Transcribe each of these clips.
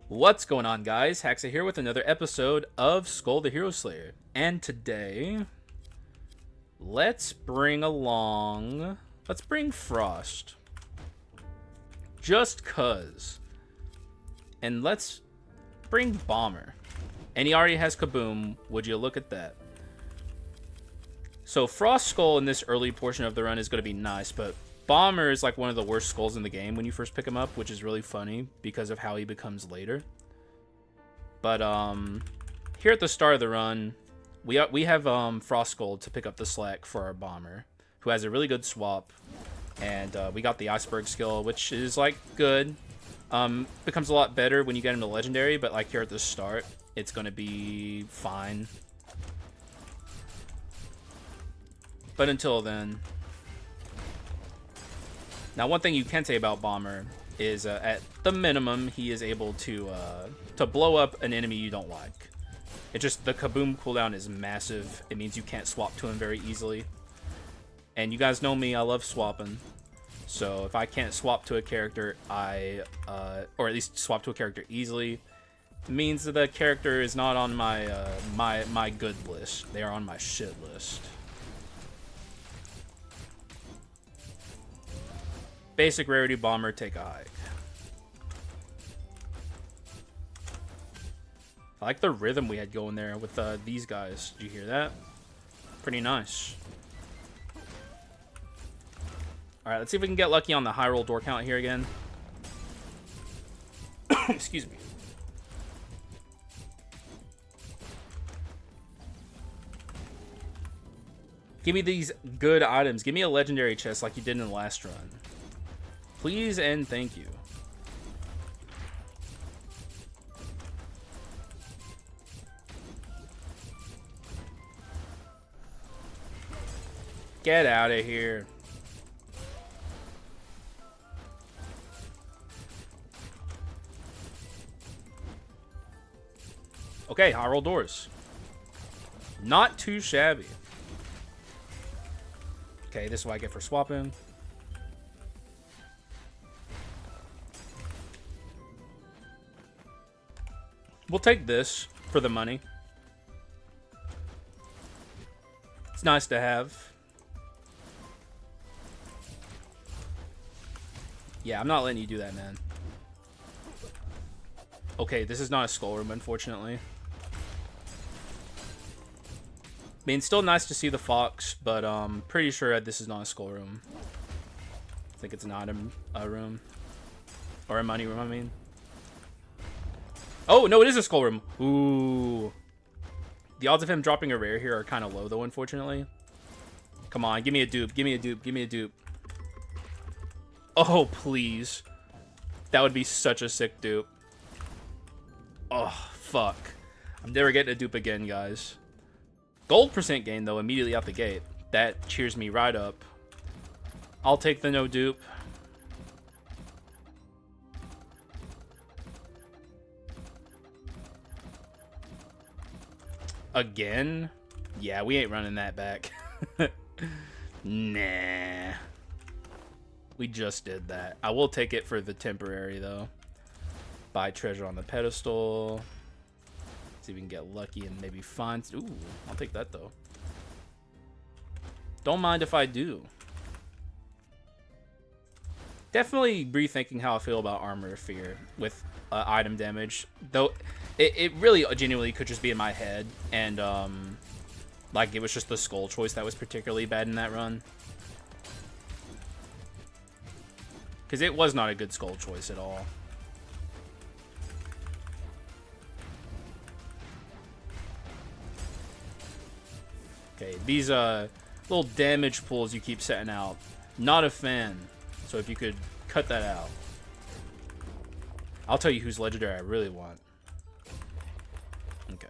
What's going on, guys? Haxa here with another episode of Skul the Hero Slayer. And today, let's bring Frost. Just cuz. And let's bring Bomber. And he already has Kaboom. Would you look at that? So Frost Skull in this early portion of the run is going to be nice, but Bomber is like one of the worst skulls in the game when you first pick him up, which is really funny because of how he becomes later. But here at the start of the run, we have Frost Skull to pick up the slack for our Bomber, who has a really good swap, and we got the Iceberg skill, which is like good. Becomes a lot better when you get him to Legendary, but like here at the start, it's gonna be fine. But until then. Now, one thing you can say about Bomber is, at the minimum, he is able to blow up an enemy you don't like. It just, the Kaboom cooldown is massive. It means you can't swap to him very easily. And you guys know me, I love swapping. So if I can't swap to a character, or at least swap to a character easily, it means that the character is not on my, my good list. They are on my shit list. Basic rarity Bomber, take a hike. I like the rhythm we had going there with these guys. Did you hear that? Pretty nice. Alright, let's see if we can get lucky on the high roll door count here again. Excuse me. Give me these good items. Give me a legendary chest like you did in the last run. Please and thank you. Get out of here. Okay, high roll doors. Not too shabby. Okay, this is what I get for swapping. We'll take this for the money. It's nice to have. Yeah, I'm not letting you do that, man. Okay, this is not a skull room, unfortunately. I mean, still nice to see the fox, but pretty sure this is not a skull room. I think it's not a room. Or a money room, I mean. Oh, no, it is a skull room. Ooh. The odds of him dropping a rare here are kind of low, though, unfortunately. Come on, give me a dupe. Give me a dupe. Give me a dupe. Oh, please. That would be such a sick dupe. Oh, fuck. I'm never getting a dupe again, guys. Gold percent gain, though, immediately out the gate. That cheers me right up. I'll take the no dupe. Again? Yeah, we ain't running that back. Nah. We just did that. I will take it for the temporary, though. Buy treasure on the pedestal. See if we can get lucky and maybe find... Ooh, I'll take that, though. Don't mind if I do. Definitely rethinking how I feel about Armor of Fear with item damage. Though, it really genuinely could just be in my head. And, like, it was just the skull choice that was particularly bad in that run. Because it was not a good skull choice at all. Okay, these little damage pools you keep setting out. Not a fan. So if you could cut that out. I'll tell you whose legendary I really want. Okay.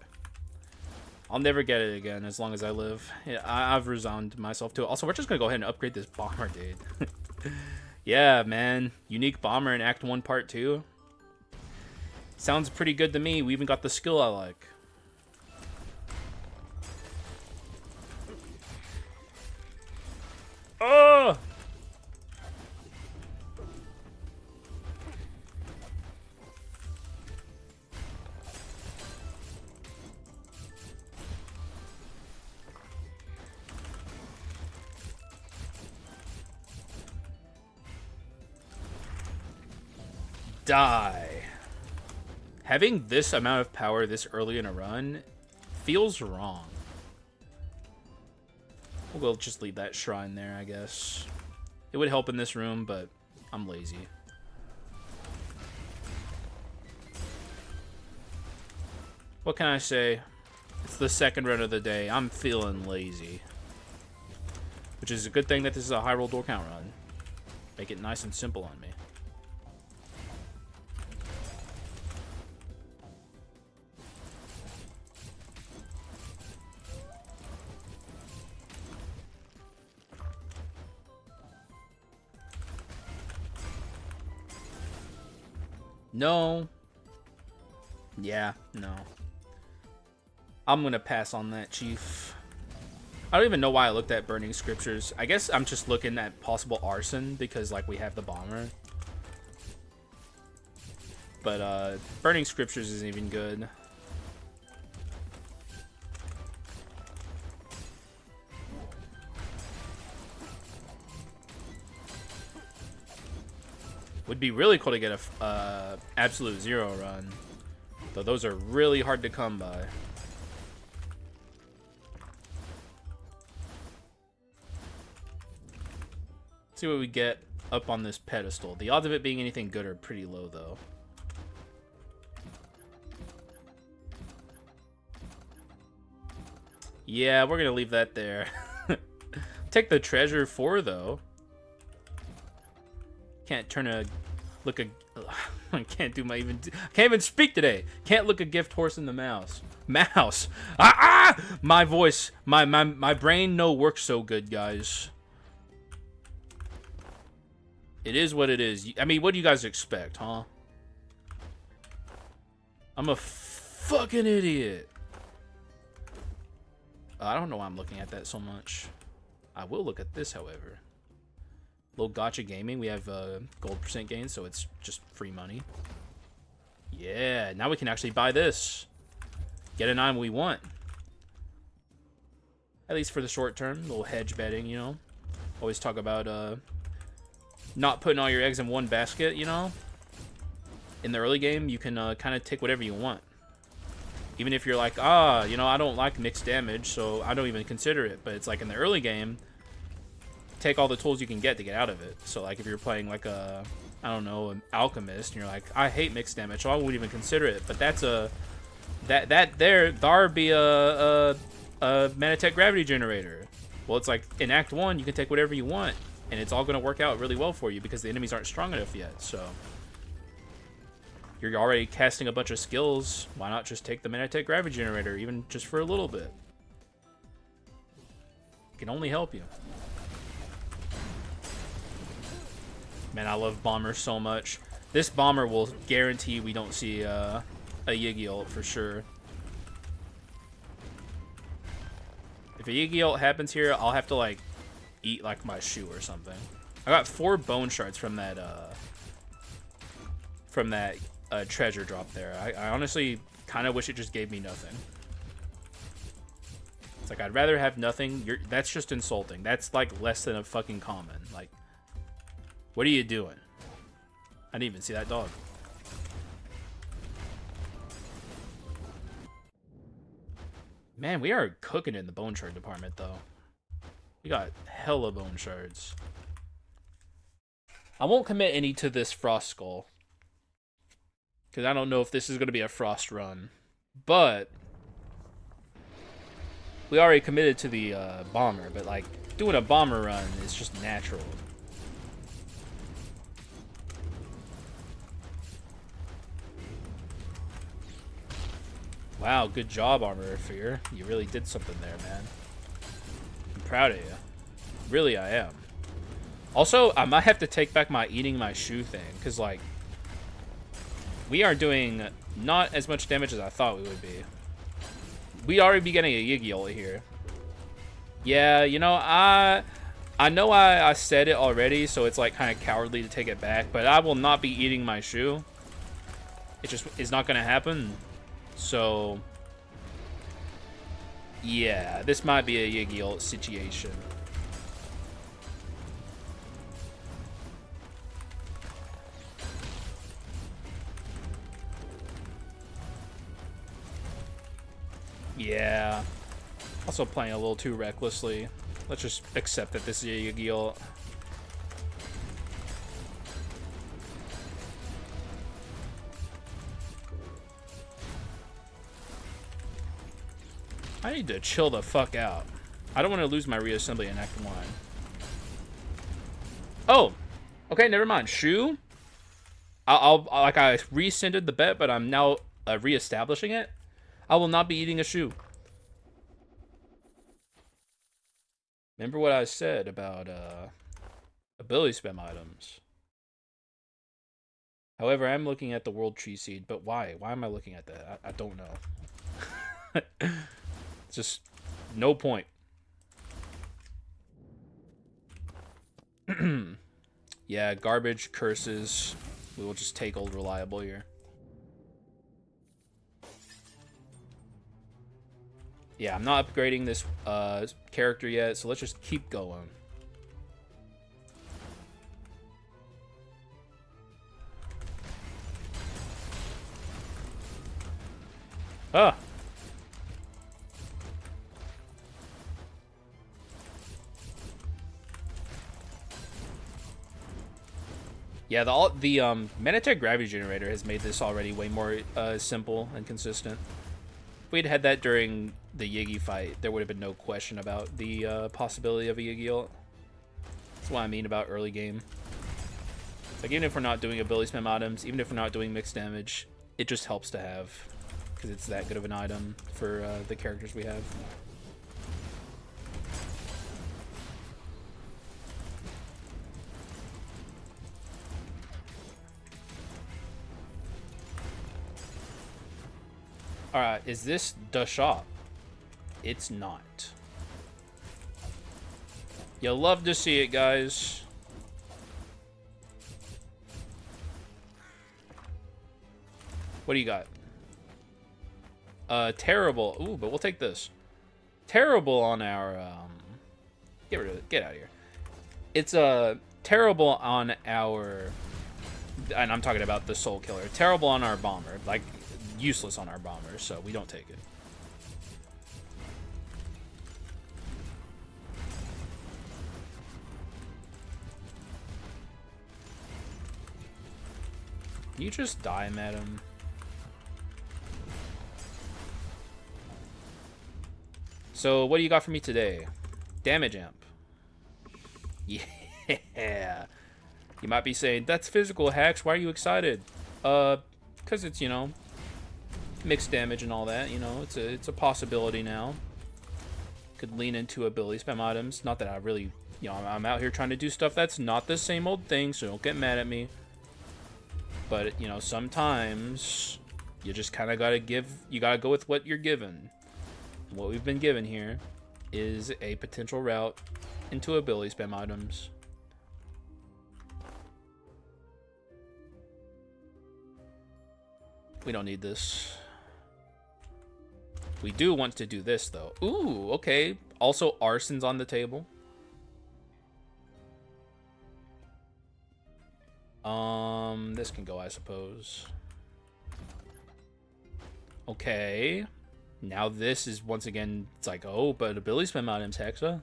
I'll never get it again as long as I live. Yeah, I've resigned myself to it. Also, we're just going to go ahead and upgrade this Bomber, dude. Yeah, man. Unique Bomber in Act 1 Part 2. Sounds pretty good to me. We even got the skill I like. Oh! Die. Having this amount of power this early in a run feels wrong. We'll just leave that shrine there, I guess. It would help in this room, but I'm lazy. What can I say? It's the second run of the day. I'm feeling lazy. Which is a good thing that this is a high roll door count run. Make it nice and simple on me. No. Yeah, no. I'm gonna pass on that, Chief. I don't even know why I looked at Burning Scriptures. I guess I'm just looking at possible arson because, like, we have the bomber. But, Burning Scriptures isn't even good. Would be really cool to get a absolute zero run. Though those are really hard to come by. Let's see what we get up on this pedestal. The odds of it being anything good are pretty low, though. Yeah, we're gonna leave that there. Take the treasure 4, though. Can't turn a look a I can't do my can't even speak today. Can't look a gift horse in the mouse. My voice, my brain no works so good, guys. It is what it is. I mean, what do you guys expect, huh? I'm a fucking idiot. I don't know why I'm looking at that so much. I will look at this, however. Little gotcha gaming. We have gold percent gain, so it's just free money. Yeah, now we can actually buy this. Get an item we want. At least for the short term. A little hedge betting, you know. Always talk about not putting all your eggs in one basket, you know. In the early game, you can kind of take whatever you want. Even if you're like, you know, I don't like mixed damage, so I don't even consider it. But it's like in the early game, take all the tools you can get to get out of it. So like if you're playing like a, I don't know, an alchemist, and you're like, I hate mixed damage, so I wouldn't even consider it. But that's a there'd be a Manatech gravity generator. Well, it's like in Act 1, you can take whatever you want, and it's all going to work out really well for you because the enemies aren't strong enough yet. So you're already casting a bunch of skills. Why not just take the Manatech gravity generator, even just for a little bit? It can only help you. Man, I love Bomber so much. This Bomber will guarantee we don't see a Yiggy ult for sure. If a Yiggy ult happens here, I'll have to like eat like my shoe or something. I got 4 bone shards from that treasure drop there. I honestly kind of wish it just gave me nothing. It's like I'd rather have nothing. That's just insulting. That's like less than a fucking common. Like, what are you doing? I didn't even see that dog. Man, we are cooking in the bone shard department, though. We got hella bone shards. I won't commit any to this Frost Skull, because I don't know if this is going to be a Frost run. But we already committed to the Bomber, but like doing a Bomber run is just natural. Wow, good job, Armor of Fear. You really did something there, man. I'm proud of you. Really, I am. Also, I might have to take back my eating my shoe thing, because, like, we are doing not as much damage as I thought we would be. We'd already be getting a Yiggy ult here. Yeah, you know, I know I said it already, so it's, like, kind of cowardly to take it back, but I will not be eating my shoe. It just is not going to happen. So, yeah, this might be a Yiggy ult situation. Yeah. Also playing a little too recklessly. Let's just accept that this is a Yu-Gi-Oh! I need to chill the fuck out. I don't want to lose my reassembly in Act 1. Oh! Okay, never mind. Shu? I rescinded the bet, but I'm now reestablishing it. I will not be eating a shoe. Remember what I said about ability spam items. However, I'm looking at the World Tree Seed, but why? Why am I looking at that? I don't know. It's just no point. Yeah, garbage, curses. We will just take old reliable here. Yeah, I'm not upgrading this character yet, so let's just keep going. Ah! Yeah, the Manatech Gravity Generator has made this already way more simple and consistent. If we'd had that during the Yigi fight, there would have been no question about the possibility of a Yu-Gi-Oh! That's what I mean about early game. Like, even if we're not doing ability spam items, even if we're not doing mixed damage, it just helps to have, because it's that good of an item for the characters we have. Alright, is this the shop? It's not. You'll love to see it, guys. What do you got? Terrible. Ooh, but we'll take this. Terrible on our, get rid of it. Get out of here. It's, terrible on our, and I'm talking about the Soul Killer. Terrible on our bomber. Like, useless on our bomber, so we don't take it. Can you just die, madam? So, what do you got for me today? Damage amp. Yeah. You might be saying, that's physical, Hax. Why are you excited? Because it's, you know, mixed damage and all that. You know, it's a possibility now. Could lean into ability spam items. Not that I really, you know, I'm out here trying to do stuff that's not the same old thing, so don't get mad at me. But, you know, sometimes you just kind of gotta go with what you're given. What we've been given here is a potential route into ability spam items. We don't need this. We do want to do this, though. Ooh, okay. Also, arson's on the table. This can go, I suppose. Okay. Now this is, once again, it's like, oh, but ability spam items, Haxa.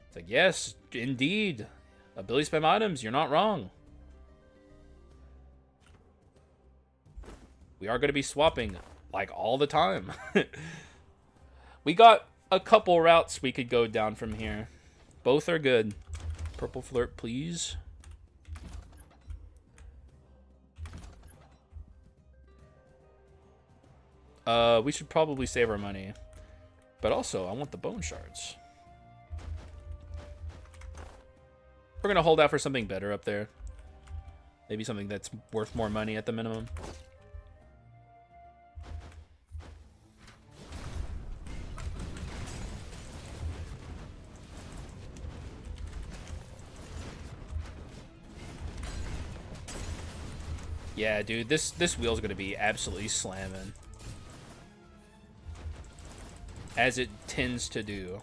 It's like, yes, indeed. Ability spam items, you're not wrong. We are going to be swapping, like, all the time. We got a couple routes we could go down from here. Both are good. Purple flirt, please. We should probably save our money. But also, I want the bone shards. We're going to hold out for something better up there. Maybe something that's worth more money at the minimum. Yeah, dude, this wheel's going to be absolutely slamming. As it tends to do.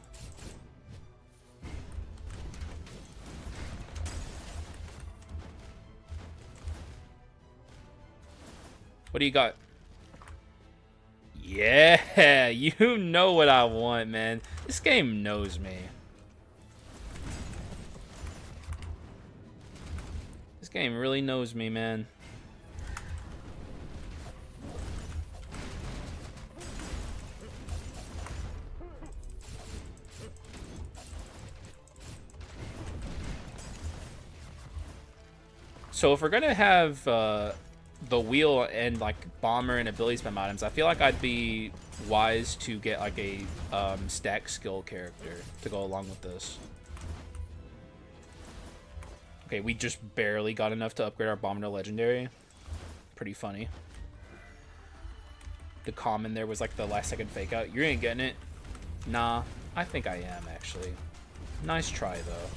What do you got? Yeah, you know what I want, man. This game knows me. This game really knows me, man. So if we're gonna have the wheel and like bomber and ability spam items, I feel like I'd be wise to get like a stack skill character to go along with this. Okay, we just barely got enough to upgrade our bomber to legendary. Pretty funny. The common there was like the last second fake out. You ain't getting it. Nah, I think I am actually. Nice try though.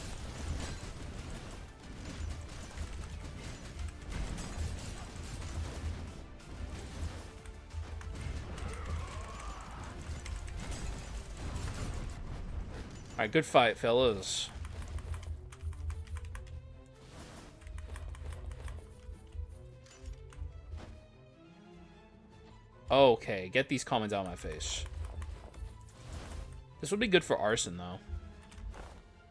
Alright, good fight, fellas. Okay, get these comments out of my face. This would be good for Arson, though.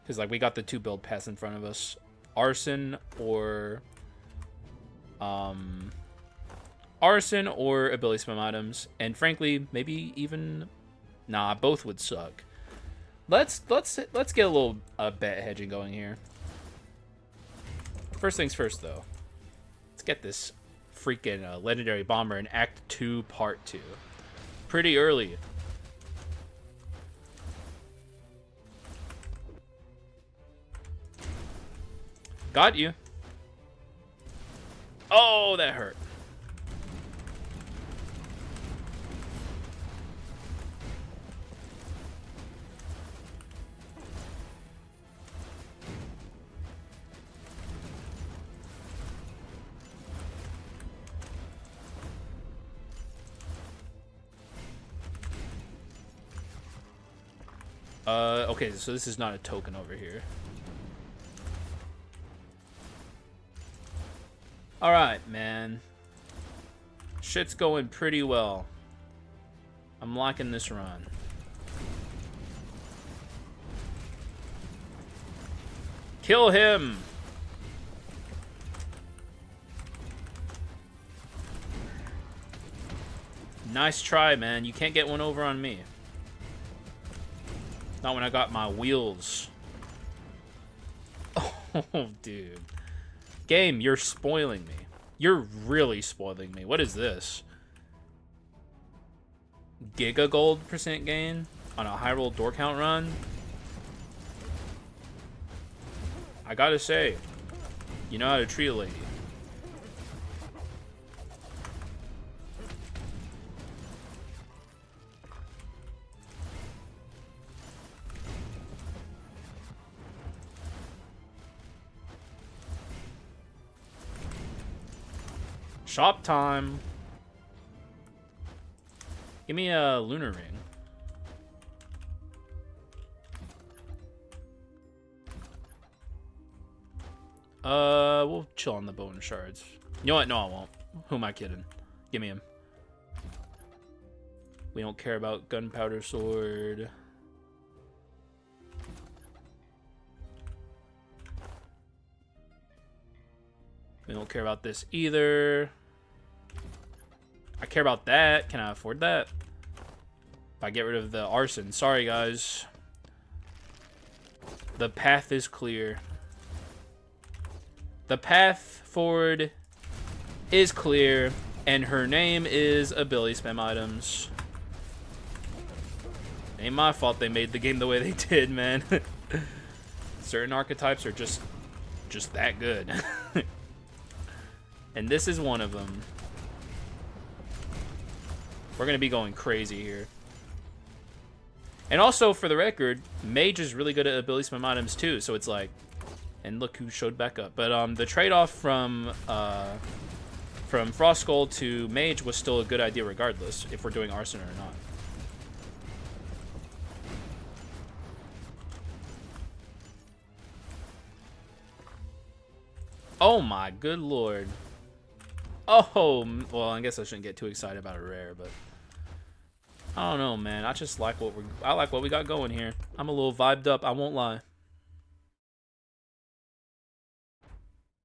Because, like, we got the 2 build paths in front of us. Arson or... Arson or ability spam items. And, frankly, maybe even... Nah, both would suck. Let's get a little bet hedging going here. First things first, though. Let's get this freaking legendary bomber in Act 2, Part 2. Pretty early. Got you. Oh, that hurt. Okay, so this is not a token over here. Alright, man. Shit's going pretty well. I'm liking this run. Kill him! Nice try, man. You can't get one over on me. Not when I got my wheels. Oh, dude. Game, you're spoiling me. You're really spoiling me. What is this? Giga gold % gain on a high roll door count run? I gotta say, you know how to treat a lady. Shop time. Give me a lunar ring. We'll chill on the bone shards. You know what? No, I won't. Who am I kidding? Give me him. We don't care about gunpowder sword. We don't care about this either. I care about that. Can I afford that? If I get rid of the arson. Sorry, guys. The path is clear. The path forward is clear. And her name is ability spam items. Ain't my fault they made the game the way they did, man. Certain archetypes are just that good. And this is one of them. We're going to be going crazy here. And also, for the record, Mage is really good at ability spam items too, so it's like... And look who showed back up. But the trade-off from Frost Skull to Mage was still a good idea regardless, if we're doing Arson or not. Oh my good lord. Oh, well, I guess I shouldn't get too excited about a rare, but... I don't know, man. I just like I like what we got going here. I'm a little vibed up, I won't lie.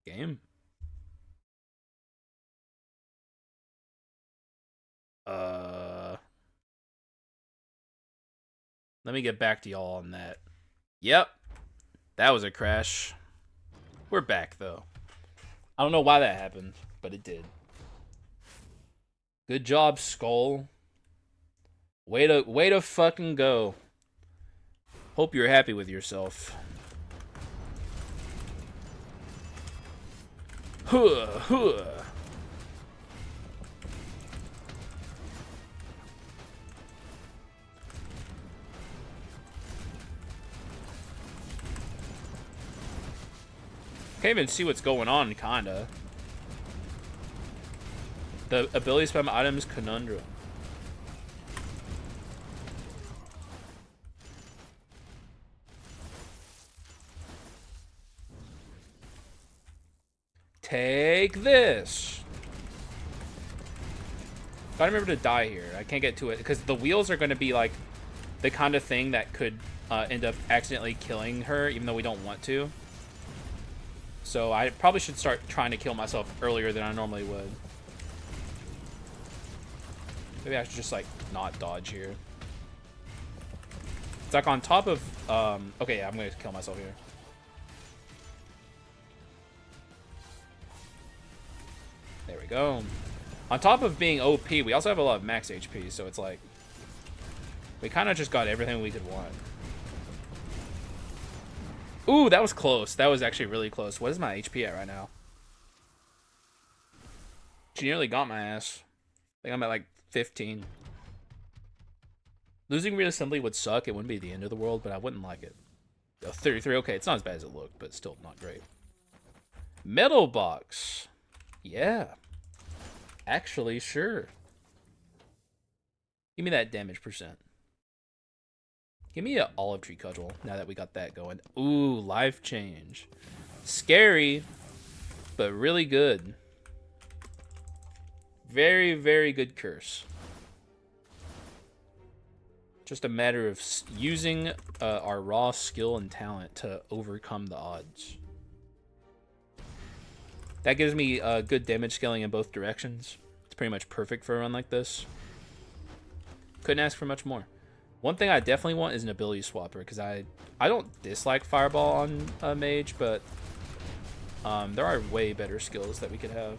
Game. Let me get back to y'all on that. Yep. That was a crash. We're back though. I don't know why that happened, but it did. Good job, Skul. Way to fucking go. Hope you're happy with yourself. Huh, huh. Can't even see what's going on, kinda. The ability spam items conundrum. Take this. Gotta remember to die here. I can't get to it because the wheels are going to be like the kind of thing that could end up accidentally killing her, even though we don't want to. So I probably should start trying to kill myself earlier than I normally would. Maybe I should just like not dodge here. It's like on top of okay, yeah, I'm gonna kill myself here. There we go. On top of being OP, we also have a lot of max HP, so it's like we kind of just got everything we could want. Ooh, that was close. That was actually really close. What is my HP at right now? She nearly got my ass. I think I'm at like 15. Losing reassembly would suck. It wouldn't be the end of the world, but I wouldn't like it. 33. Okay, it's not as bad as it looked, but still not great. Metal box. Yeah. Actually, sure. Give me that damage percent. Give me an olive tree cudgel now that we got that going. Ooh, life change. Scary, but really good. Very, very good curse. Just a matter of using our raw skill and talent to overcome the odds. That gives me good damage scaling in both directions. It's pretty much perfect for a run like this. Couldn't ask for much more. One thing I definitely want is an ability swapper, because I don't dislike Fireball on a mage, but there are way better skills that we could have.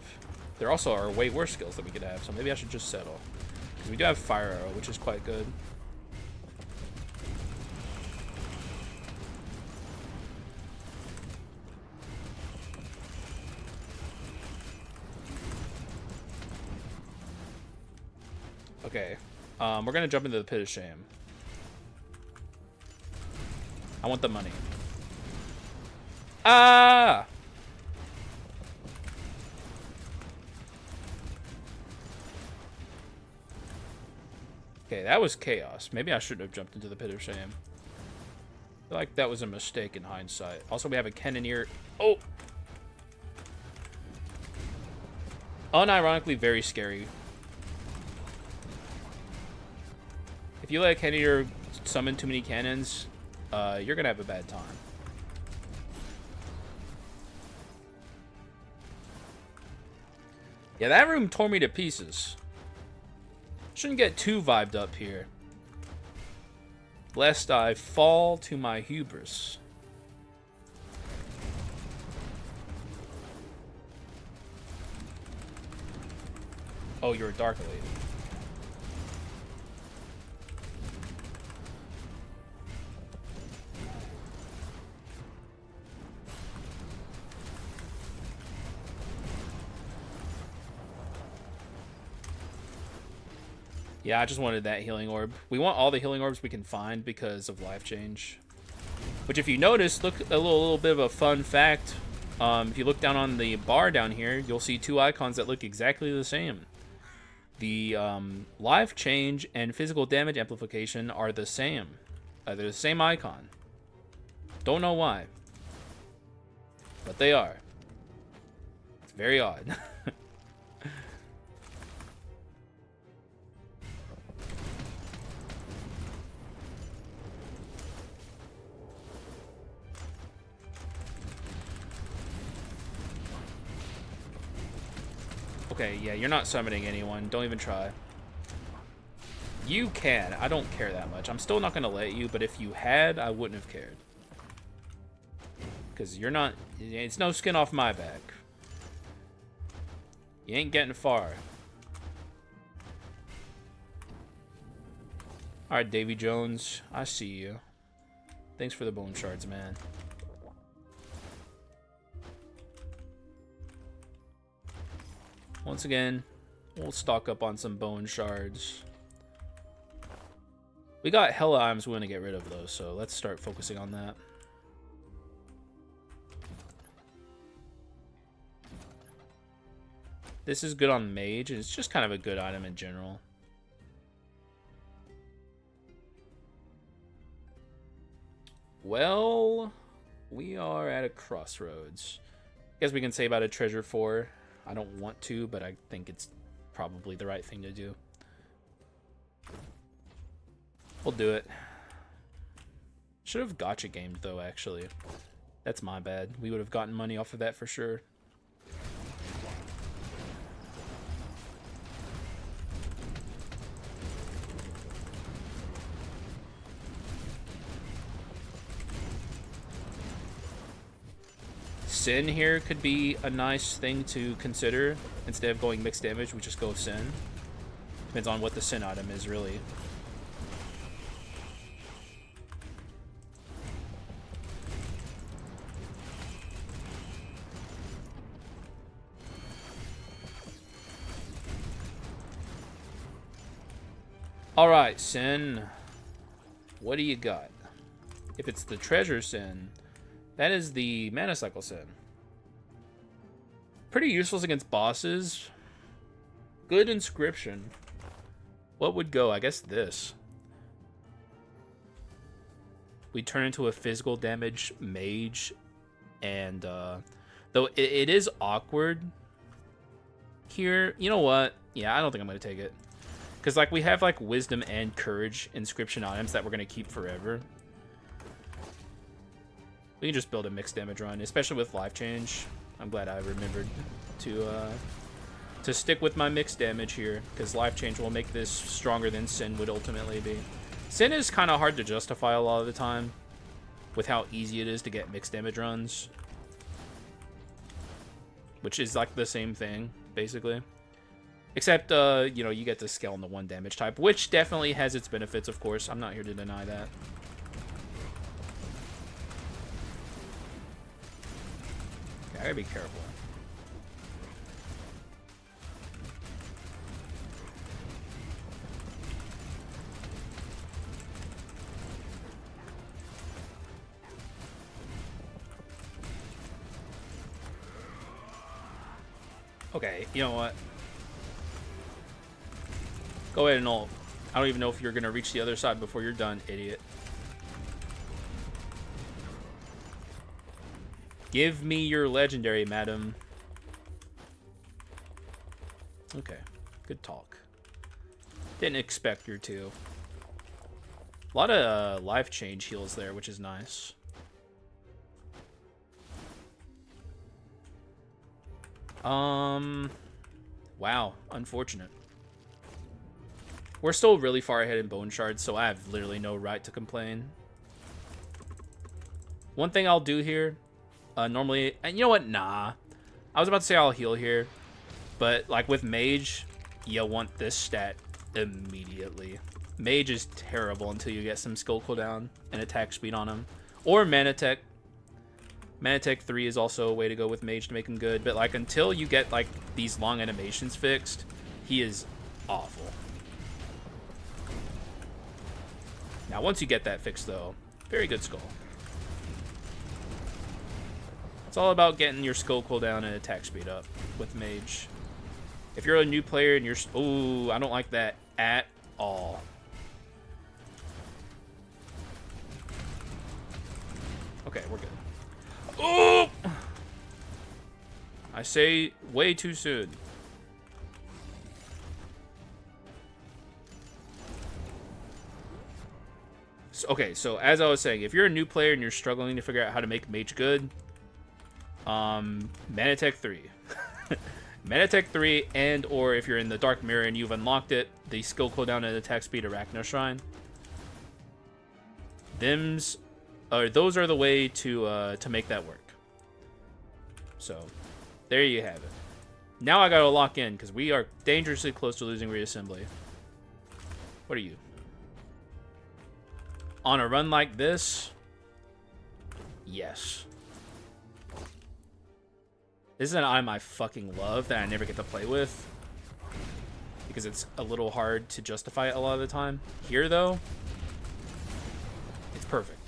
There also are way worse skills that we could have, so maybe I should just settle. Because we do have Fire Arrow, which is quite good. Okay, we're gonna jump into the Pit of Shame. I want the money. Ah! Okay, that was chaos. Maybe I shouldn't have jumped into the Pit of Shame. I feel like that was a mistake in hindsight. Also, we have a Cannoneer. Oh! Unironically, very scary. If you let a Cannoneer summon too many cannons, you're gonna have a bad time. Yeah, that room tore me to pieces. Shouldn't get too vibed up here, lest I fall to my hubris. Oh, you're a Dark Lady. Yeah, I just wanted that healing orb. We want all the healing orbs we can find because of life change. Which, if you notice, look, a little bit of a fun fact. If you look down on the bar down here, you'll see two icons that look exactly the same. The life change and physical damage amplification are the same. They're the same icon. Don't know why, but they are. It's very odd. Okay, yeah, you're not summoning anyone. Don't even try. You can. I don't care that much. I'm still not going to let you, but if you had, I wouldn't have cared. Because you're not... It's no skin off my back. You ain't getting far. Alright, Davy Jones. I see you. Thanks for the bone shards, man. Once again, we'll stock up on some bone shards. We got hella items we want to get rid of, though, so let's start focusing on that. This is good on mage, and it's just kind of a good item in general. Well, we are at a crossroads. I guess we can say about a treasure 4. I don't want to, but I think it's probably the right thing to do. We'll do it. Should have gotcha gamed, though, actually. That's my bad. We would have gotten money off of that for sure. Sin here could be a nice thing to consider. Instead of going mixed damage, we just go Sin. Depends on what the Sin item is, really. Alright, Sin. What do you got? If it's the treasure Sin, that is the mana cycle Sin. Pretty useful against bosses. Good inscription. What would go? I guess this. We turn into a physical damage mage. And, though it is awkward here. You know what? Yeah, I don't think I'm going to take it. Because, like, we have, like, wisdom and courage inscription items that we're going to keep forever. We can just build a mixed damage run, especially with life change. I'm glad I remembered to stick with my mixed damage here, because life change will make this stronger than Sin would ultimately be. Sin is kind of hard to justify a lot of the time with how easy it is to get mixed damage runs, which is like the same thing, basically. Except, you know, you get to scale on the 1 damage type, which definitely has its benefits, of course. I'm not here to deny that. Okay, I gotta be careful. Okay, you know what? Go ahead and ult. I don't even know if you're gonna reach the other side before you're done, idiot. Give me your legendary, madam. Okay, good talk. Didn't expect your to. A lot of life change heals there, which is nice. Wow, unfortunate. We're still really far ahead in bone shards, so I have literally no right to complain. One thing I'll do here, normally, and you know what? Nah. I was about to say I'll heal here, but like with mage, you want this stat immediately. Mage is terrible until you get some skill cooldown and attack speed on him. Or mana tech. Mana tech 3 is also a way to go with mage to make him good, but like until you get like these long animations fixed, he is awful. Now, once you get that fixed, though, very good Skull. It's all about getting your skill cooldown and attack speed up with mage. If you're a new player and you're... Ooh, I don't like that at all. Okay, we're good. Oh! I say way too soon. Okay, so as I was saying, if you're a new player and you're struggling to figure out how to make mage good, Mana Tech 3. Manatech 3, and or if you're in the Dark Mirror and you've unlocked it, the skill cooldown and attack speed Arachno Shrine. Those are the way to make that work. So, there you have it. Now I gotta lock in, because we are dangerously close to losing reassembly. What are you? On a run like this? Yes. This is an item I fucking love that I never get to play with, because it's a little hard to justify it a lot of the time. Here, though, it's perfect.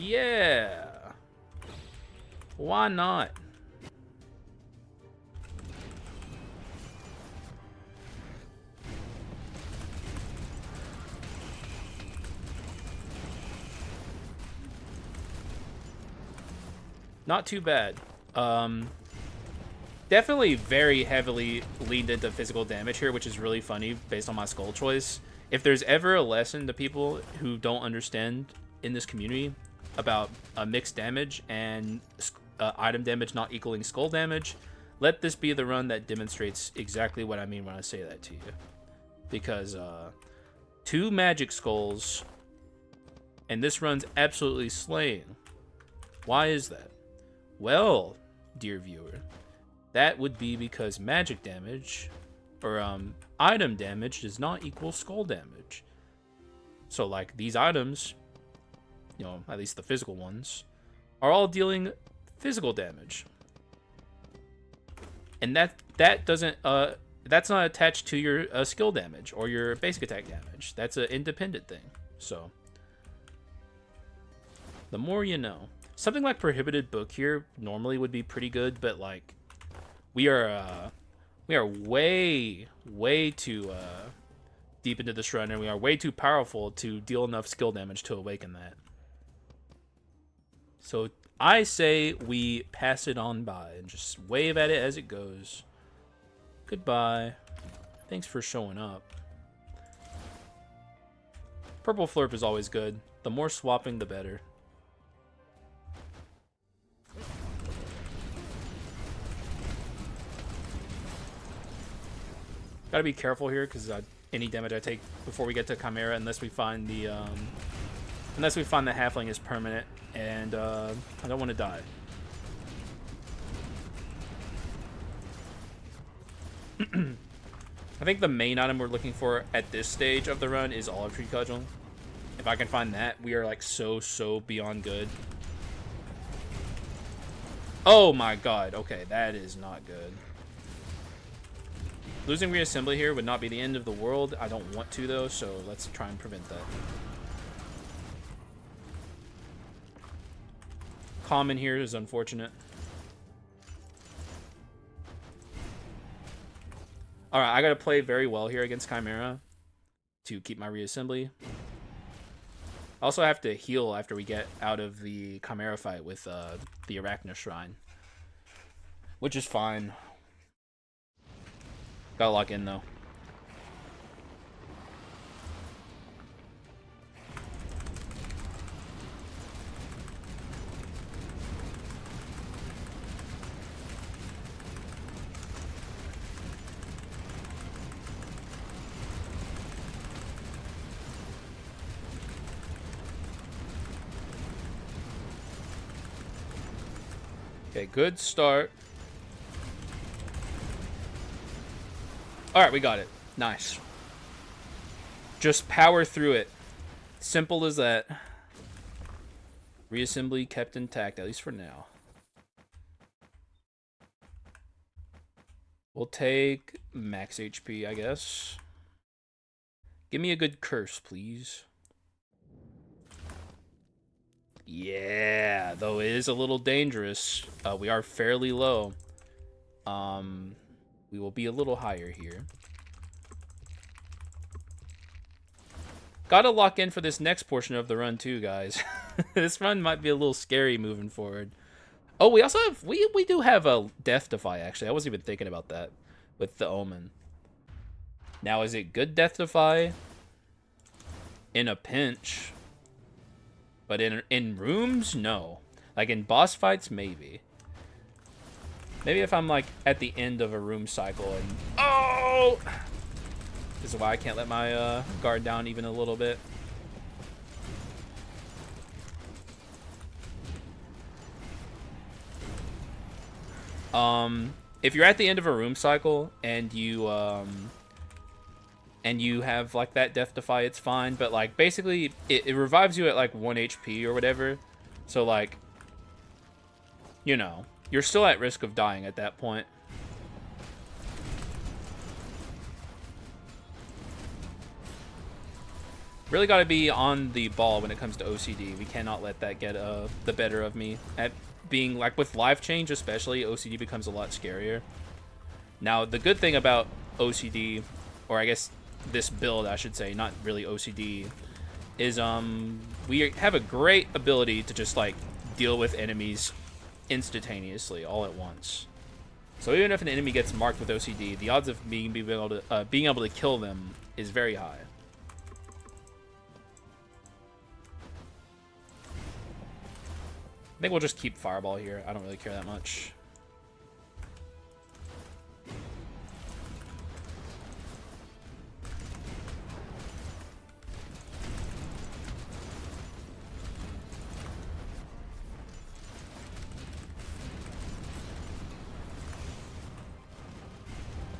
Yeah. Why not? Not too bad. Definitely very heavily leaned into physical damage here, which is really funny based on my skull choice. If there's ever a lesson to people who don't understand in this community about mixed damage and item damage not equaling skull damage, let this be the run that demonstrates exactly what I mean when I say that to you. Because 2 magic skulls, and this run's absolutely slaying. Why is that? Well, dear viewer, that would be because magic damage, or item damage, does not equal skull damage. So, like, these items, you know, at least the physical ones, are all dealing physical damage. And that doesn't, that's not attached to your skill damage or your basic attack damage. That's an independent thing. So, the more you know. Something like Prohibited Book here normally would be pretty good, but, like, we are way too deep into this run, and we are way too powerful to deal enough skill damage to awaken that. So I say we pass it on by and just wave at it as it goes. Goodbye. Thanks for showing up. Purple Flurp is always good. The more swapping, the better. Gotta be careful here, because any damage I take before we get to Chimera, unless we find the halfling is permanent, and I don't want to die. I think the main item we're looking for at this stage of the run is Olive Tree Cudgel. If I can find that, we are like so beyond good. Oh my god, okay, that is not good. Losing reassembly here would not be the end of the world. I don't want to, though, so let's try and prevent that. Common here is unfortunate. Alright, I gotta play very well here against Chimera to keep my reassembly. I also have to heal after we get out of the Chimera fight with the Arachno Shrine, which is fine. Gotta lock in, though. Okay, good start. Alright, we got it. Nice. Just power through it. Simple as that. Reassembly kept intact, at least for now. We'll take max HP, I guess. Give me a good curse, please. Yeah, though it is a little dangerous. We are fairly low. We will be a little higher here. Gotta lock in for this next portion of the run too, guys. This run might be a little scary moving forward. Oh, we also have we do have a Death Defy actually. I wasn't even thinking about that with the Omen. Now, is it good Death Defy in a pinch? But in rooms, no. Like in boss fights, maybe. Maybe if I'm like at the end of a room cycle and oh, this is why I can't let my guard down even a little bit. If you're at the end of a room cycle and you have like that Death Defy, it's fine. But like basically, it revives you at like 1 HP or whatever. So like, you know, you're still at risk of dying at that point. Really got to be on the ball when it comes to OCD. We cannot let that get the better of me. At being like with life change especially, OCD becomes a lot scarier. Now the good thing about OCD, or I guess this build I should say, not really OCD, is we have a great ability to just like deal with enemies instantaneously all at once. So even if an enemy gets marked with OCD, the odds of being able to kill them is very high. I think we'll just keep Fireball here. I don't really care that much.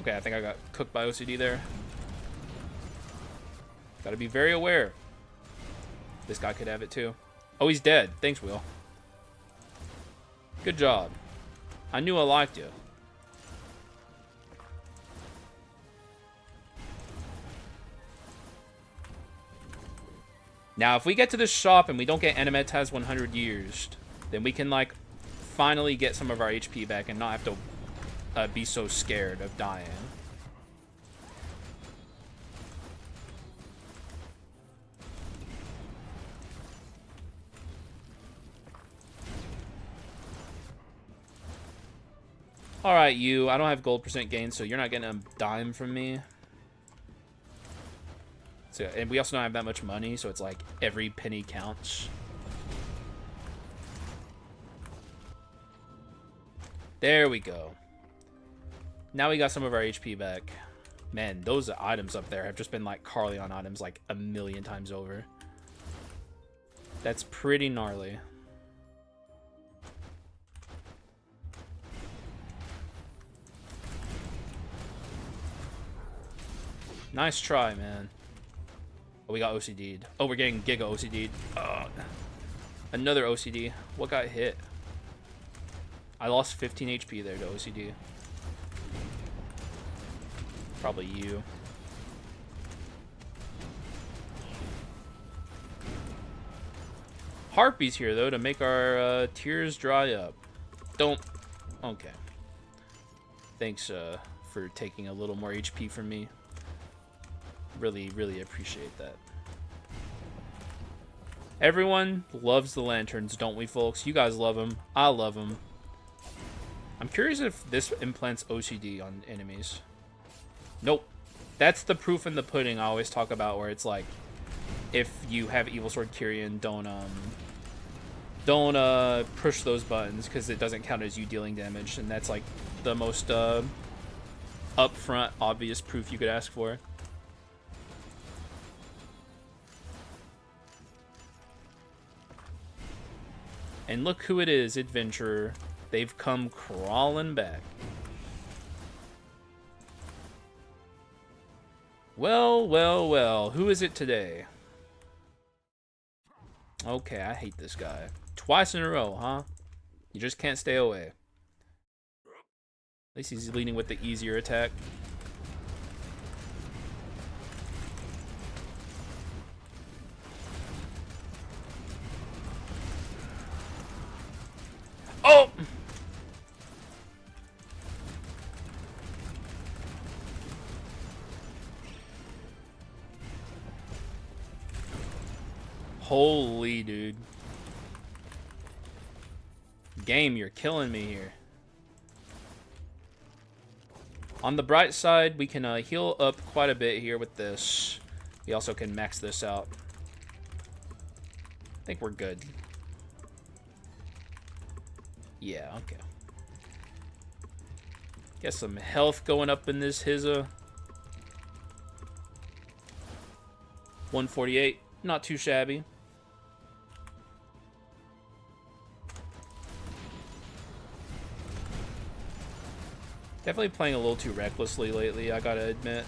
Okay, I think I got cooked by OCD there. Gotta be very aware. This guy could have it too. Oh, he's dead. Thanks, Will. Good job. I knew I liked you. Now, if we get to this shop and we don't get Animet has 100 years, then we can, like, finally get some of our HP back and not have to be so scared of dying. Alright, you. I don't have gold percent gain, so you're not getting a dime from me. So, and we also don't have that much money, so it's like every penny counts. There we go. Now we got some of our HP back. Man, those items up there have just been like Carleon items like a million times over. That's pretty gnarly. Nice try, man. Oh, we got OCD'd. Oh, we're getting Giga OCD'd. Another OCD. What got hit? I lost 15 HP there to OCD. Probably you. Harpy's here, though, to make our tears dry up. Don't... Okay. Thanks for taking a little more HP from me. Really, really appreciate that. Everyone loves the lanterns, don't we, folks? You guys love them. I love them. I'm curious if this implants OCD on enemies. Nope. That's the proof in the pudding I always talk about, where it's like, if you have Evil Sword Kyrian, don't push those buttons, because it doesn't count as you dealing damage, and that's like the most upfront, obvious proof you could ask for. And look who it is, Adventurer. They've come crawling back. Well, well, well. Who is it today? Okay, I hate this guy. Twice in a row, huh? You just can't stay away. At least he's leading with the easier attack. Oh! Holy dude. Game, you're killing me here. On the bright side, we can heal up quite a bit here with this. We also can max this out. I think we're good. Yeah, okay. Get some health going up in this Hizza. 148, not too shabby. Definitely playing a little too recklessly lately, I gotta admit.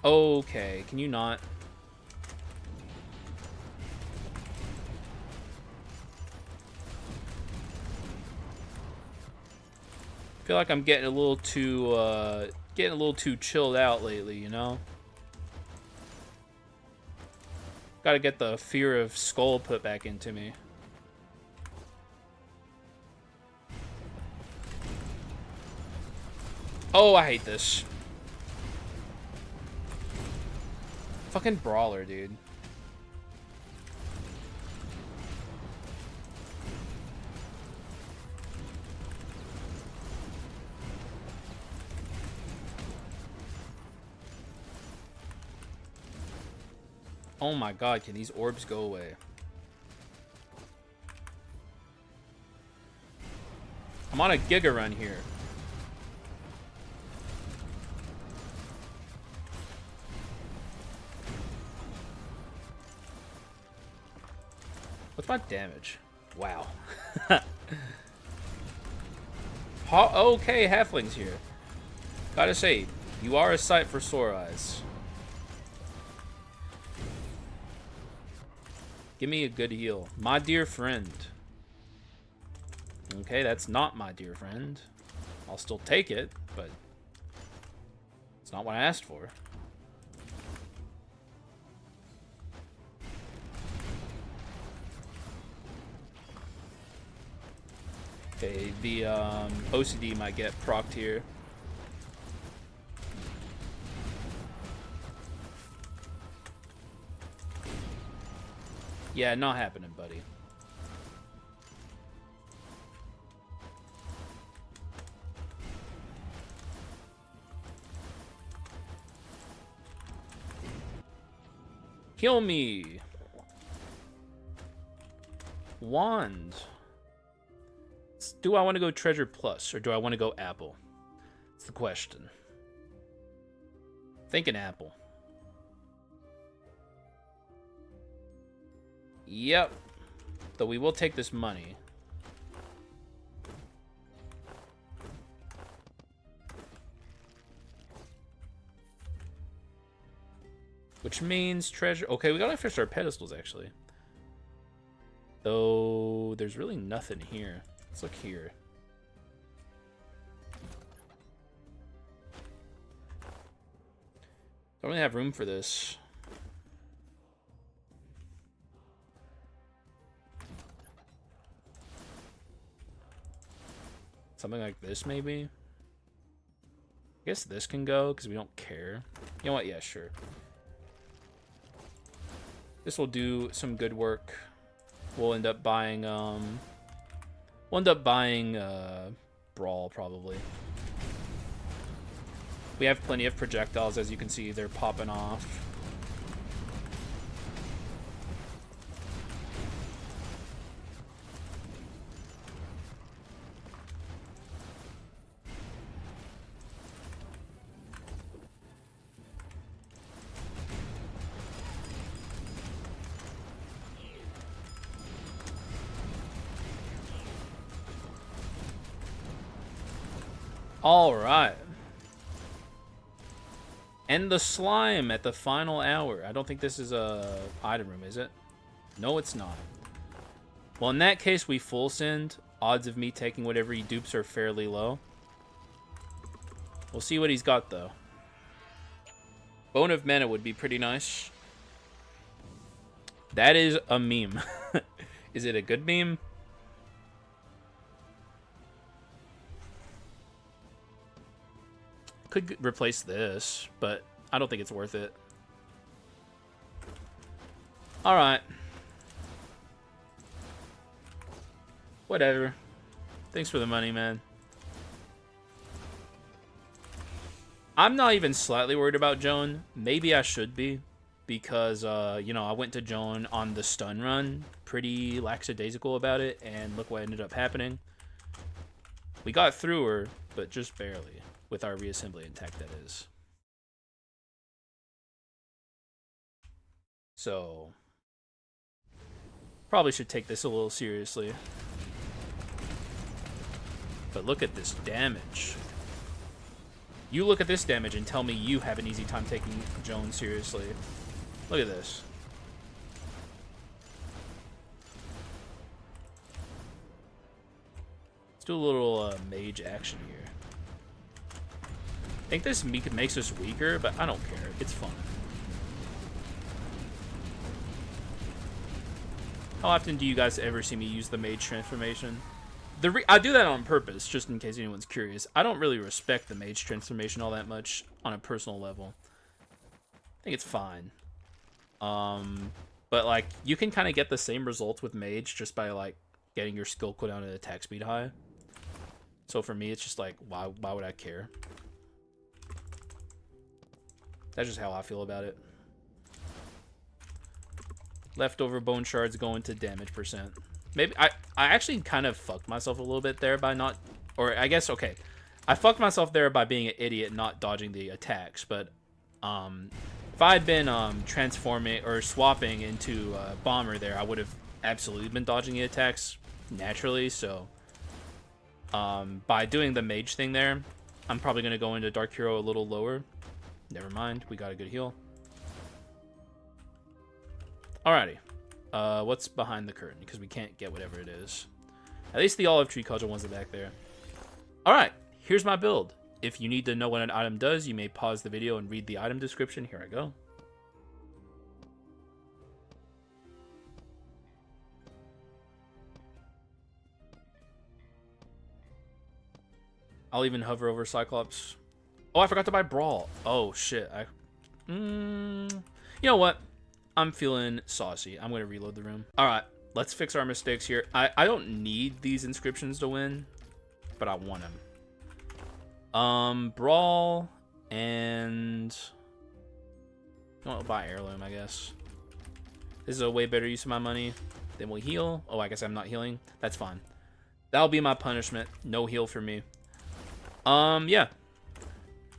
Okay, can you not? I feel like I'm getting a little too chilled out lately, you know? Gotta get the fear of Skul put back into me. Oh, I hate this. Fucking brawler, dude. Oh my god, can these orbs go away? I'm on a Giga run here. What's my damage? Wow. Okay, halflings here. Gotta say, you are a sight for sore eyes. Give me a good heal. My dear friend. Okay, that's not my dear friend. I'll still take it, but it's not what I asked for. Okay, the OCD might get procced here. Yeah, not happening, buddy. Kill me. Wand. Do I want to go Treasure Plus, or do I want to go Apple? That's the question. Thinking Apple. Yep. Though we will take this money. Which means treasure... Okay, we gotta finish our pedestals, actually. Though, there's really nothing here. Let's look here. Don't really have room for this. Something like this, maybe? I guess this can go, because we don't care. You know what? Yeah, sure. This will do some good work. We'll end up buying, Brawl, probably. We have plenty of projectiles, as you can see. They're popping off. All right. And the slime at the final hour. I don't think this is a item room, is it? No, it's not. Well, in that case, we full send. Odds of me taking whatever he dupes are fairly low. We'll see what he's got, though. Bone of Mana would be pretty nice. That is a meme. Is it a good meme? Could replace this, but I don't think it's worth it. Alright. Whatever. Thanks for the money, man. I'm not even slightly worried about Joan. Maybe I should be. Because, you know, I went to Joan on the stun run. Pretty lackadaisical about it. And look what ended up happening. We got through her, but just barely. With our reassembly intact, that is. So... probably should take this a little seriously. But look at this damage. You look at this damage and tell me you have an easy time taking Joan seriously. Look at this. Let's do a little mage action here. I think this makes us weaker, but I don't care. It's fun. How often do you guys ever see me use the mage transformation? I do that on purpose, just in case anyone's curious. I don't really respect the mage transformation all that much on a personal level. I think it's fine. But like, you can kind of get the same results with mage just by like getting your skill cooldown and attack speed high. So for me, it's just like, why would I care? That's just how I feel about it. Leftover bone shards going to damage percent. Maybe I actually kind of fucked myself a little bit there by not, or I guess, okay, I fucked myself there by being an idiot not dodging the attacks. But if I had been transforming or swapping into bomber there, I would have absolutely been dodging the attacks naturally. So by doing the mage thing there, I'm probably gonna go into dark hero a little lower. Never mind, we got a good heal. Alrighty. What's behind the curtain? Because we can't get whatever it is. At least the olive tree cudgel ones are back there. Alright, here's my build. If you need to know what an item does, you may pause the video and read the item description. Here I go. I'll even hover over Cyclops. Oh, I forgot to buy Brawl. Oh, shit. You know what? I'm feeling saucy. I'm going to reload the room. All right, let's fix our mistakes here. I don't need these inscriptions to win, but I want them. Brawl and... I'll buy Heirloom, I guess. This is a way better use of my money. Then we'll heal. Oh, I guess I'm not healing. That's fine. That'll be my punishment. No heal for me. Yeah.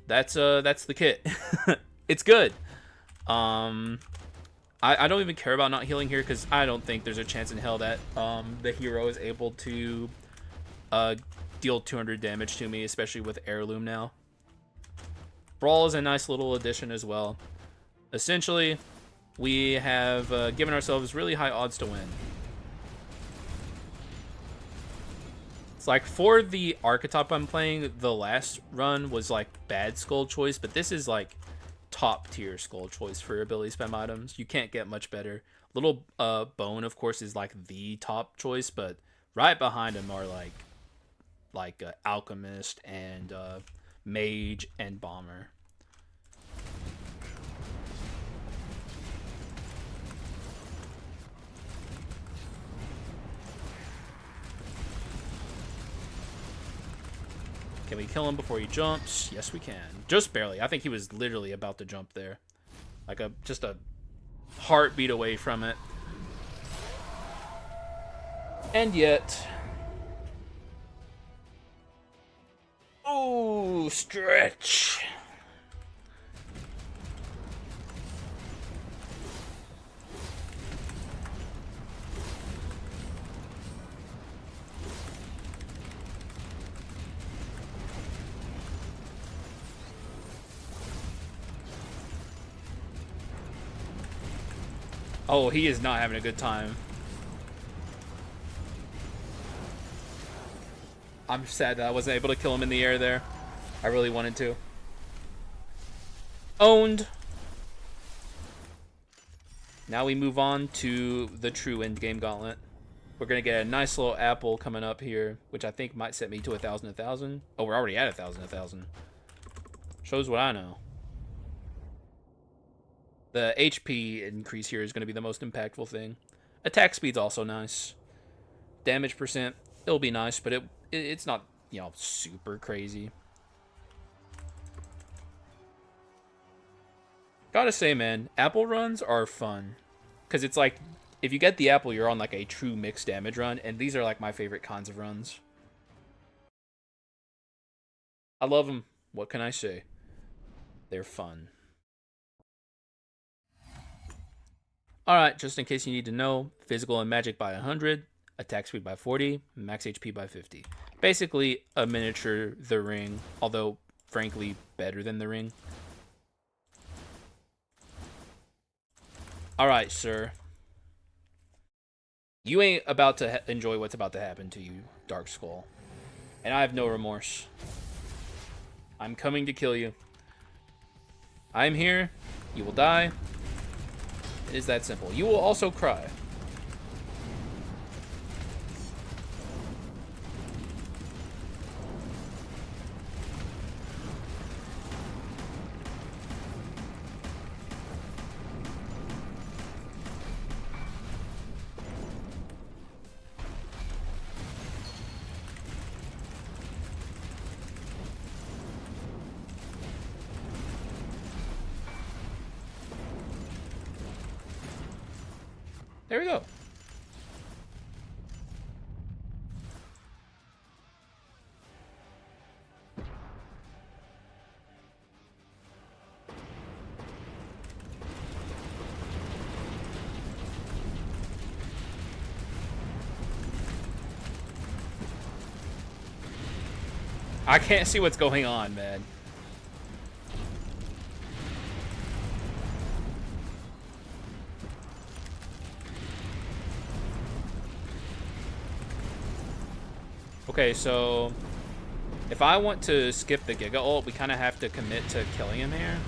That's the kit. It's good. I don't even care about not healing here because I don't think there's a chance in hell that the hero is able to deal 200 damage to me, especially with Heirloom now. Brawl is a nice little addition as well. Essentially, we have given ourselves really high odds to win. It's like for the archetype I'm playing, the last run was like bad Skul choice, but this is like top tier Skul choice for ability spam items. You can't get much better. Little bone, of course, is like the top choice, but right behind him are like alchemist and mage and bomber. Can we kill him before he jumps? Yes, we can. Just barely. I think he was literally about to jump there. Like just a heartbeat away from it. And yet... Oh, stretch. Oh, he is not having a good time. I'm sad that I wasn't able to kill him in the air there. I really wanted to. Owned. Now we move on to the true endgame gauntlet. We're going to get a nice little apple coming up here, which I think might set me to 1,000. Oh, we're already at 1,000. Shows what I know. The HP increase here is going to be the most impactful thing. Attack speed's also nice. Damage percent, it'll be nice, but it's not, you know, super crazy. Gotta say, man, apple runs are fun. Because it's like, if you get the apple, you're on like a true mixed damage run, and these are like my favorite kinds of runs. I love them. What can I say? They're fun. Alright, just in case you need to know, physical and magic by 100, attack speed by 40, max HP by 50. Basically, a miniature The Ring, although, frankly, better than The Ring. Alright, sir. You ain't about to enjoy what's about to happen to you, Dark Skull. And I have no remorse. I'm coming to kill you. I'm here. You will die. It is that simple. You will also cry. There we go. I can't see what's going on, man. Okay, so if I want to skip the Giga ult, we kind of have to commit to killing him here.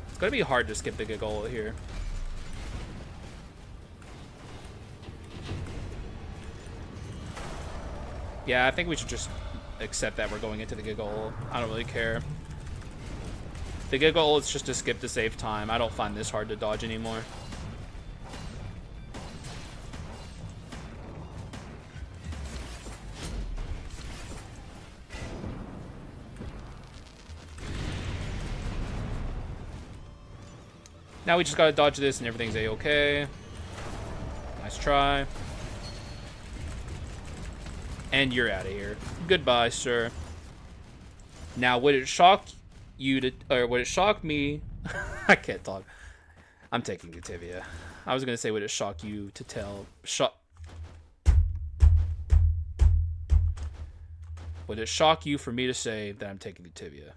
It's going to be hard to skip the Giga ult here. Yeah, I think we should just accept that we're going into the Giga ult. I don't really care. The Giga ult is just to skip to save time. I don't find this hard to dodge anymore. Now we just gotta dodge this and everything's a-okay. Nice try. And you're out of here. Goodbye, sir. Now, would it shock you to, or would it shock me? I can't talk. I'm taking the tibia. I was gonna say, would it shock you to tell? Would it shock you for me to say that I'm taking the tibia?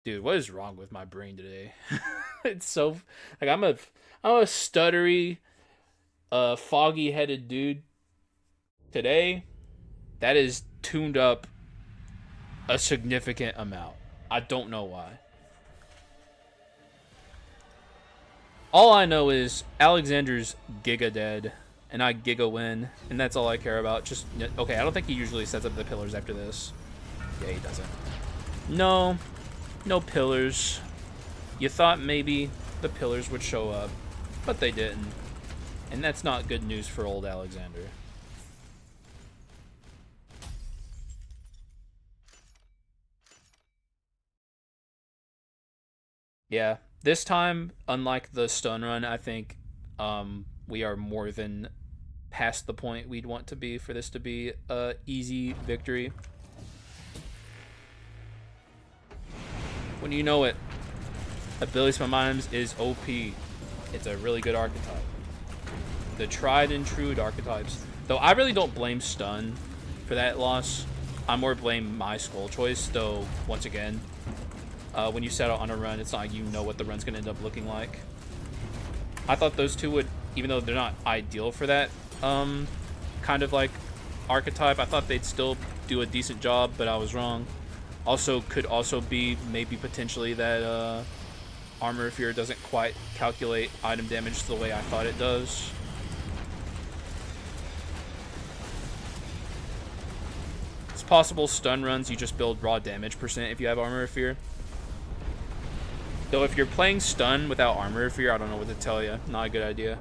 Dude, what is wrong with my brain today? It's so like I'm a stuttery, foggy-headed dude. Today, that is tuned up a significant amount. I don't know why. All I know is Alexander's Giga dead, and I Giga win, and that's all I care about. Just okay. I don't think he usually sets up the pillars after this. Yeah, he doesn't. No. No pillars. You thought maybe the pillars would show up, but they didn't. And that's not good news for old Alexander. Yeah, this time, unlike the stun run, I think we are more than past the point we'd want to be for this to be a easy victory. When you know it, Ability Spam Items is OP. It's a really good archetype. The tried and true archetypes. Though I really don't blame stun for that loss. I more blame my Skul choice, though, once again, when you set out on a run, it's not like you know what the run's going to end up looking like. I thought those two would, even though they're not ideal for that kind of like archetype, I thought they'd still do a decent job, but I was wrong. Also, could also be maybe potentially that Armor of Fear doesn't quite calculate item damage the way I thought it does. It's possible stun runs, you just build raw damage percent if you have Armor of Fear. Though if you're playing stun without armor fear, I don't know what to tell you. Not a good idea.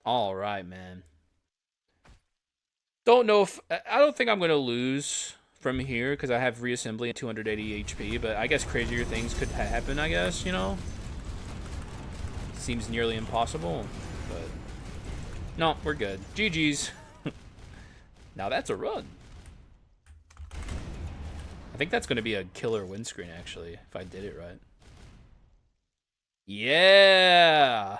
All right, man. Don't know if I don't think I'm gonna lose from here because I have reassembly at 280 HP. But I guess crazier things could happen. I guess seems nearly impossible. But no, we're good. GG's. Now that's a run. I think that's gonna be a killer windscreen actually if I did it right. Yeah,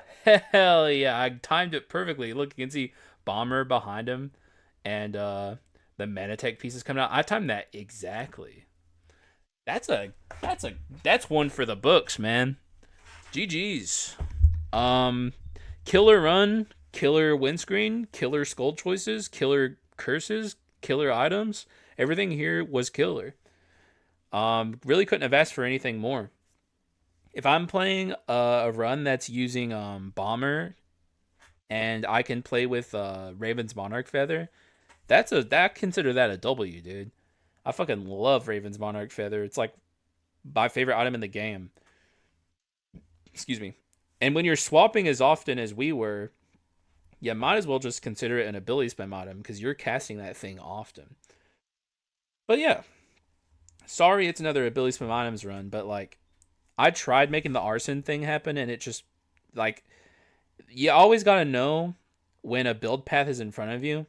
hell yeah! I timed it perfectly. Look, you can see Bomber behind him, and the Manatech pieces coming out. I timed that exactly. That's a that's one for the books, man. GG's. Um, killer run, killer windscreen, killer skull choices, killer curses, killer items. Everything here was killer. Really couldn't have asked for anything more. If I'm playing a run that's using bomber and I can play with Raven's Monarch Feather, that consider that a W, dude. I fucking love Raven's Monarch Feather. It's like my favorite item in the game. Excuse me. And when you're swapping as often as we were, you might as well just consider it an ability spam item because you're casting that thing often. But yeah, sorry it's another ability spam items run, but like I tried making the arson thing happen and it just like you always got to know when a build path is in front of you.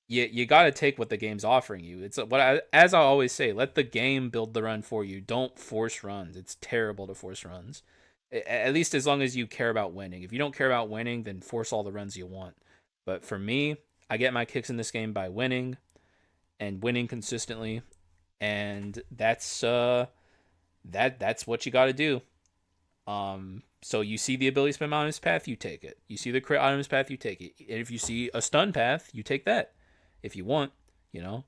You got to take what the game's offering you. It's what as I always say, let the game build the run for you. Don't force runs. It's terrible to force runs. At least as long as you care about winning. If you don't care about winning, then force all the runs you want. But for me, I get my kicks in this game by winning and winning consistently, and that's what you got to do. So you see the ability spam items path, you take it. You see the crit items path, you take it. And if you see a stun path, you take that. If you want, you know,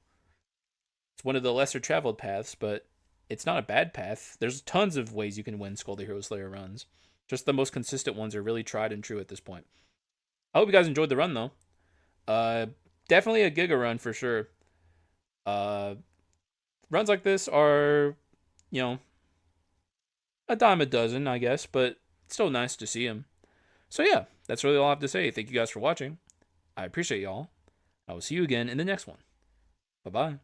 it's one of the lesser traveled paths, but it's not a bad path. There's tons of ways you can win Skull the Hero Slayer runs. Just the most consistent ones are really tried and true at this point. I hope you guys enjoyed the run though. Uh, Definitely a Giga run for sure. Uh, Runs like this are, you know, a dime a dozen, I guess, but it's still nice to see them. So yeah, that's really all I have to say. Thank you guys for watching. I appreciate y'all. I will see you again in the next one. Bye bye.